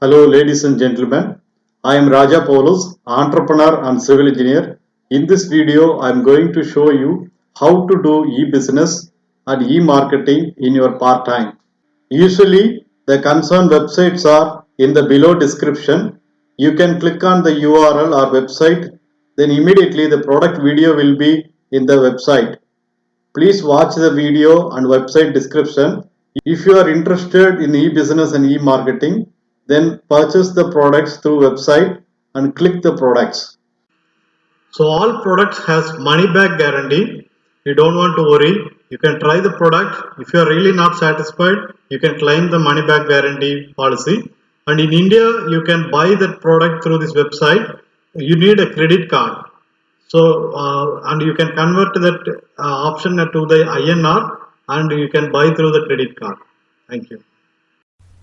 Hello, ladies and gentlemen. I am Raja Paulus, entrepreneur and civil engineer. In this video, I am going to show you how to do e-business and e-marketing in your part-time. Usually, the concerned websites are in the below description. You can click on the URL or website, then immediately the product video will be in the website. Please watch the video and website description. If you are interested in e-business and e-marketing, then purchase the products through website and click the products. So all products has money back guarantee. You don't want to worry. You can try the product. If you are really not satisfied, you can claim the money back guarantee policy. And in India, you can buy that product through this website. You need a credit card. So and you can convert that option to the INR and you can buy through the credit card. Thank you.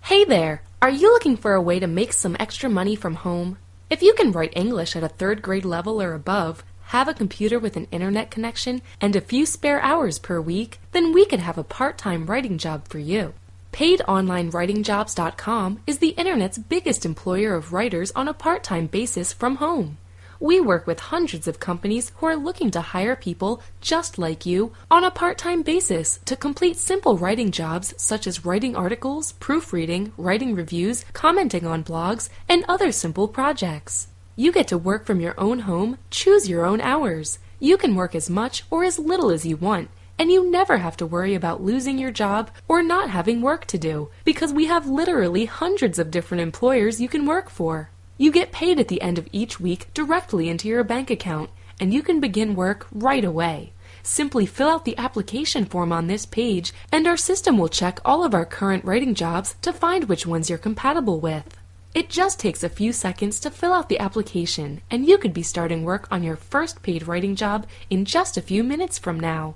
Hey there! Are you looking for a way to make some extra money from home? If you can write English at a 3rd grade level or above, have a computer with an internet connection, and a few spare hours per week, then we could have a part-time writing job for you. PaidOnlineWritingJobs.com is the internet's biggest employer of writers on a part-time basis from home. We work with hundreds of companies who are looking to hire people just like you on a part-time basis to complete simple writing jobs such as writing articles, proofreading, writing reviews, commenting on blogs, and other simple projects. You get to work from your own home, choose your own hours. You can work as much or as little as you want, and you never have to worry about losing your job or not having work to do, because we have literally hundreds of different employers you can work for. You get paid at the end of each week directly into your bank account, and you can begin work right away. Simply fill out the application form on this page, and our system will check all of our current writing jobs to find which ones you're compatible with. It just takes a few seconds to fill out the application, and you could be starting work on your first paid writing job in just a few minutes from now.